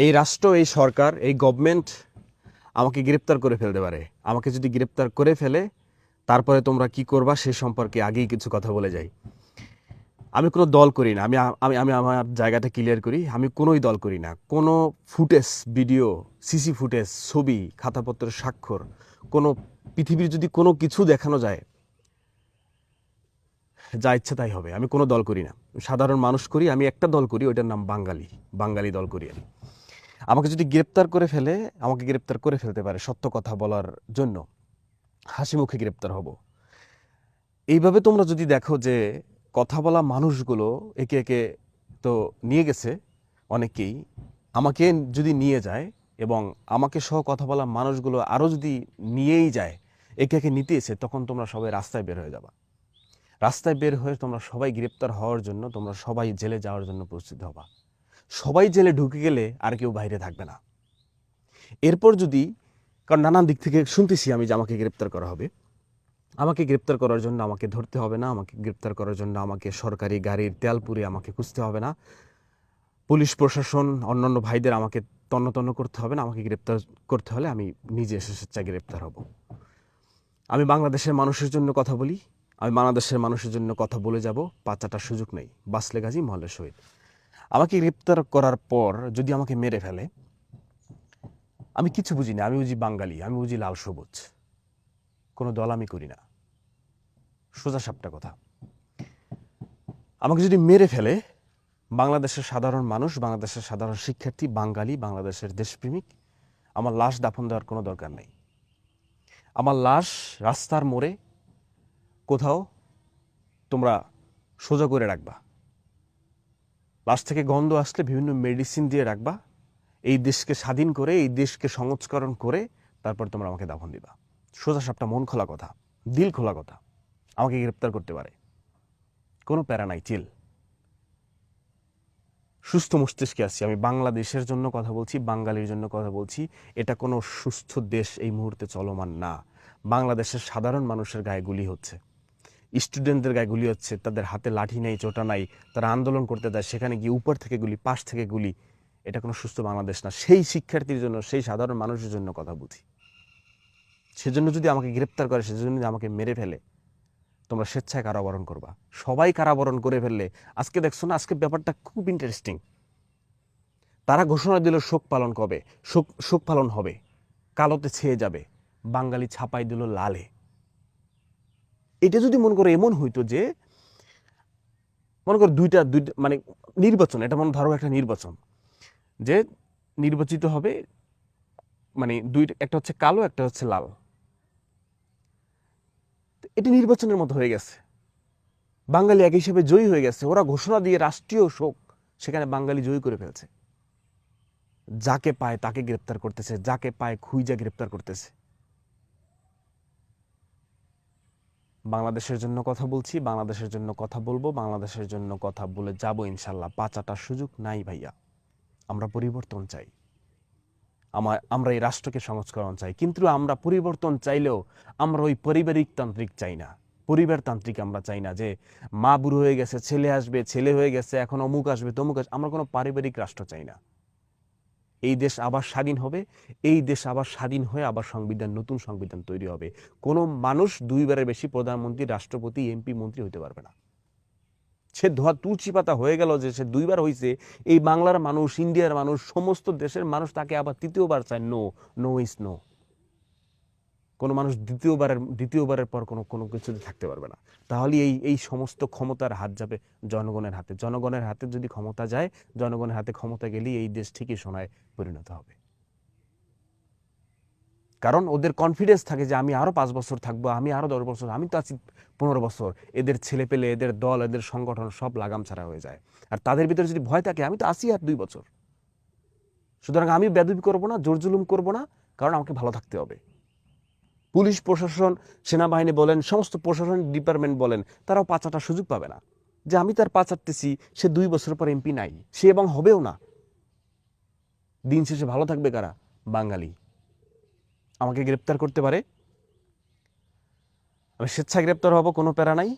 এই রাষ্ট্র, এই সরকার, এই গভর্নমেন্ট আমাকে গ্রেপ্তার করে ফেলতে পারে। আমাকে যদি গ্রেপ্তার করে ফেলে, তারপরে তোমরা কি করবা সে সম্পর্কে আগেই কিছু কথা বলে যাই। আমি কোনো দল করি না। আমি আমি আমি আমার জায়গাটা ক্লিয়ার করি। আমি কোনোই দল করি না। কোনো ফুটেজ, ভিডিও, সিসি ফুটেজ, ছবি, খাতাপত্রের স্বাক্ষর, কোনো পৃথিবীর যদি কোনো কিছু দেখানো যায়, যা ইচ্ছা তাই হবে। আমি কোনো দল করি না। সাধারণ মানুষ করি। আমি একটা দল করি, ওইটার নাম বাঙালি। বাঙালি দল করি আমি। আমাকে যদি গ্রেপ্তার করে ফেলে, আমাকে গ্রেপ্তার করে ফেলতে পারে সত্য কথা বলার জন্য। হাসি মুখে গ্রেপ্তার হব। এইভাবে তোমরা যদি দেখো যে কথা বলা মানুষগুলো একে একে তো নিয়ে গেছে অনেকেই, আমাকে যদি নিয়ে যায় এবং আমাকে সহ কথা বলা মানুষগুলো আরও যদি নিয়েই যায়, একে একে নিতে এসে, তখন তোমরা সবাই রাস্তায় বের হয়ে যাবা। রাস্তায় বের হয়ে তোমরা সবাই গ্রেপ্তার হওয়ার জন্য, তোমরা সবাই জেলে যাওয়ার জন্য প্রস্তুত হবা। সবাই জেলে ঢুকে গেলে আর কেউ বাইরে থাকবে না। এরপর যদি, কারণ নানান দিক থেকে শুনতেছি আমি যে আমাকে গ্রেপ্তার করা হবে। আমাকে গ্রেপ্তার করার জন্য আমাকে ধরতে হবে না। আমাকে গ্রেপ্তার করার জন্য আমাকে সরকারি গাড়ির তেল পুড়ে আমাকে খুঁজতে হবে না। পুলিশ প্রশাসন, অন্যান্য ভাইদের আমাকে তন্ন তন্ন করতে হবে না। আমাকে গ্রেপ্তার করতে হলে আমি নিজে এসে স্বেচ্ছায় গ্রেপ্তার হব। আমি বাংলাদেশের মানুষের জন্য কথা বলি। আমি বাংলাদেশের মানুষের জন্য কথা বলে যাব। পাঁচাটা সুযোগ নেই। বাসলে গাজী, মহলে শহীদ। আমাকে গ্রেপ্তার করার পর যদি আমাকে মেরে ফেলে, আমি কিছু বুঝি না। আমি বুঝি বাঙালি, আমি বুঝি লাল সবুজ। কোনো দল আমি করি না। সোজা সাপটা কথা। আমাকে যদি মেরে ফেলে, বাংলাদেশের সাধারণ মানুষ, বাংলাদেশের সাধারণ শিক্ষার্থী, বাঙালি, বাংলাদেশের দেশপ্রেমিক, আমার লাশ দাফন দেওয়ার কোনো দরকার নেই। আমার লাশ রাস্তার মোড়ে কোথাও তোমরা সোজা করে রাখবা। লাশ থেকে গন্ধ আসলে বিভিন্ন মেডিসিন দিয়ে রাখবা। এই দেশকে স্বাধীন করে, এই দেশকে সংস্করণ করে তারপর তোমরা আমাকে দাফন দিবা। সোজা সাপটা, মন খোলা কথা, দিল খোলা কথা। আমাকে গ্রেপ্তার করতে পারে, কোনো প্যারা নাই, চিল। সুস্থ মস্তিষ্কে আছি। আমি বাংলাদেশের জন্য কথা বলছি, বাঙালির জন্য কথা বলছি। এটা কোনো সুস্থ দেশ এই মুহূর্তে চলমান না। বাংলাদেশের সাধারণ মানুষের গায়ে গুলি হচ্ছে, স্টুডেন্টদের গায়ে গুলি হচ্ছে, তাদের হাতে লাঠি নেই, চোটা নাই, তারা আন্দোলন করতে দেয়, সেখানে গিয়ে উপর থেকে গুলি, পাশ থেকে গুলি। এটা কোনো সুস্থ বাংলাদেশ না। সেই শিক্ষার্থীর জন্য, সেই সাধারণ মানুষের জন্য কথা বলছি। সেজন্য যদি আমাকে গ্রেপ্তার করে, সেজন্য যদি আমাকে মেরে ফেলে, তোমরা স্বেচ্ছায় কারাবরণ করবা। সবাই কারাবরণ করে ফেললে, আজকে দেখছো না, আজকে ব্যাপারটা খুব ইন্টারেস্টিং। তারা ঘোষণা দিল শোক পালন কবে, শোক পালন হবে, কালোতে ছেয়ে যাবে, বাঙালি ছাপাই দিল লালে। এটা যদি মনে করো এমন হইতো যে, মনে করো দুইটা মানে নির্বাচন, এটা মনে ধরো একটা নির্বাচন, যে নির্বাচিত হবে, মানে একটা হচ্ছে কালো, একটা হচ্ছে লাল। এটি নির্বাচনের মতো হয়ে গেছে। বাঙালি এক হিসেবে জয়ী হয়ে গেছে। ওরা ঘোষণা দিয়ে রাষ্ট্রীয় শোক, সেখানে বাঙালি জয়ী করে ফেলছে। যাকে পায় তাকে গ্রেপ্তার করতেছে, যাকে পায় খুইজা গ্রেপ্তার করতেছে। বাংলাদেশের জন্য কথা বলছি, বাংলাদেশের জন্য কথা বলবো, বাংলাদেশের জন্য কথা বলে যাব ইনশাল্লাহ। পাঁচাটা সুযোগ নাই ভাইয়া। আমরা পরিবর্তন চাই। আমরা এই রাষ্ট্রকে সংস্করণ চাই, কিন্তু আমরা পরিবর্তন চাইলেও আমরা ওই পারিবারিক তান্ত্রিক চাই না। পরিবারতান্ত্রিক আমরা চাই না, যে মা বুড়ো হয়ে গেছে, ছেলে আসবে, ছেলে হয়ে গেছে, এখন অমুক আসবে, তমুক আসবে। আমরা কোনো পারিবারিক রাষ্ট্র চাই না। এই দেশ আবার স্বাধীন হবে। এই দেশ আবার স্বাধীন হয়ে আবার সংবিধান, নতুন সংবিধান তৈরি হবে। কোনো মানুষ দুইবারের বেশি প্রধানমন্ত্রী, রাষ্ট্রপতি, এমপি, মন্ত্রী হতে পারবে না। সে ধোয়া তুলসী পাতা হয়ে গেল যে সে দুইবার হয়েছে। এই বাংলার মানুষ, ইন্ডিয়ার মানুষ, সমস্ত দেশের মানুষ তাকে আবার তৃতীয়বার চায়। No, no is no. কোনো মানুষ দ্বিতীয়বারের পর কোনো কোনো কিছুতে থাকতে পারবে না। তাহলে এই এই সমস্ত ক্ষমতার হাত যাবে জনগণের হাতে। জনগণের হাতে যদি ক্ষমতা যায়, জনগণের হাতে ক্ষমতা গেলেই এই দেশ ঠিকই সোনায় পরিণত হবে। কারণ ওদের কনফিডেন্স থাকে যে আমি আরও 5 বছর থাকবো, আমি আরও 10 বছর, আমি তো আছি 15 বছর। এদের ছেলে পেলে, এদের দল, এদের সংগঠন সব লাগাম ছাড়া হয়ে যায়। আর তাদের ভিতরে যদি ভয় থাকে, আমি তো আছি আর 2 বছর, সুতরাং আমি বেদবি করবো না, জোর জুলুম করবো না, কারণ আমাকে ভালো থাকতে হবে। পুলিশ প্রশাসন, সেনাবাহিনী বলেন, সমস্ত প্রশাসন ডিপার্টমেন্ট বলেন, তারাও পাঁচাটা সুযোগ পাবে না। যে আমি তার পাচারতেছি, সে 2 বছর পর এমপি নাই, সে এবং হবেও না। দিন শেষে ভালো থাকবে কারা? বাঙালি। আমাকে গ্রেপ্তার করতে পারে, আমি স্বেচ্ছায় গ্রেপ্তার হব, কোনো প্যারা নাই।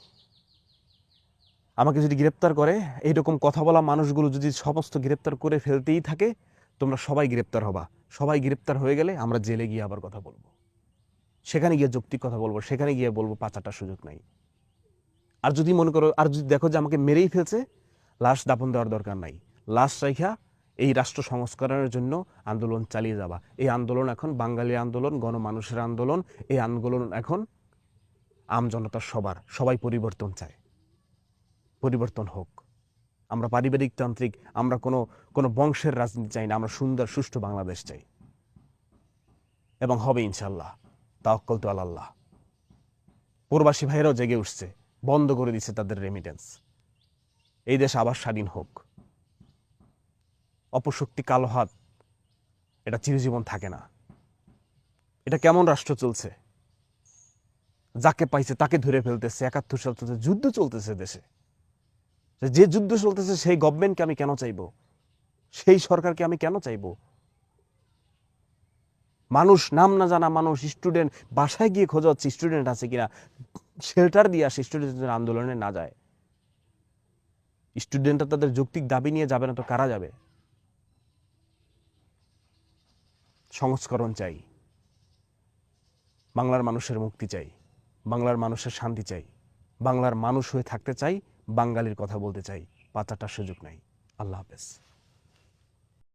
আমাকে যদি গ্রেপ্তার করে, এইরকম কথা বলা মানুষগুলো যদি সমস্ত গ্রেপ্তার করে ফেলতেই থাকে, তোমরা সবাই গ্রেপ্তার হবা, সবাই গ্রেপ্তার হয়ে গেলে আমরা জেলে গিয়ে আবার কথা বলবো, সেখানে গিয়ে যৌক্তিক কথা বলবো, সেখানে গিয়ে বলবো 5-8টার সুযোগ নাই। আর যদি মনে করো, আর যদি দেখো যে আমাকে মেরেই ফেলছে, লাশ দাফন দেওয়ার দরকার নাই, লাশ রাইখা এই রাষ্ট্র সংস্করণের জন্য আন্দোলন চালিয়ে যাবা। এই আন্দোলন এখন বাঙালি আন্দোলন, গণমানুষের আন্দোলন। এই আন্দোলন এখন আম জনতার, সবাই পরিবর্তন চায়, পরিবর্তন হোক। আমরা পারিবারিক তান্ত্রিক, আমরা কোনো বংশের রাজনীতি চাই না, আমরা সুন্দর সুষ্ঠু বাংলাদেশ চাই, এবং হবে ইনশাল্লাহ। তাওয়াক্কালতু আলাল্লাহ। প্রবাসী ভাইরাও জেগে উঠছে, বন্ধ করে দিচ্ছে তাদের রেমিটেন্স। এই দেশ আবার স্বাধীন হোক। অপশক্তি, কালো হাত, এটা চিরজীবন থাকে না। এটা কেমন রাষ্ট্র চলছে, যাকে পাইছে তাকে ধরে ফেলতেছে। 71 সাল থেকে যুদ্ধ চলতেছে দেশে, যে যুদ্ধ চলতেছে সেই গভর্নমেন্টকে আমি কেন চাইবো, সেই সরকারকে আমি কেন চাইবো? মানুষ, নাম না জানা মানুষ, স্টুডেন্ট, বাসায় গিয়ে খোঁজা হচ্ছে স্টুডেন্ট আছে কিনা, শেল্টার দিয়ে আসে, স্টুডেন্টদের আন্দোলনে না যায়। স্টুডেন্টরা তাদের যৌক্তিক দাবি নিয়ে যাবে না তো কারা যাবে? সংস্করণ চাই, বাংলার মানুষের মুক্তি চাই, বাংলার মানুষের শান্তি চাই, বাংলার মানুষ হয়ে থাকতে চাই, বাঙালির কথা বলতে চাই। 5-8টার সুযোগ নাই। আল্লাহ হাফেজ।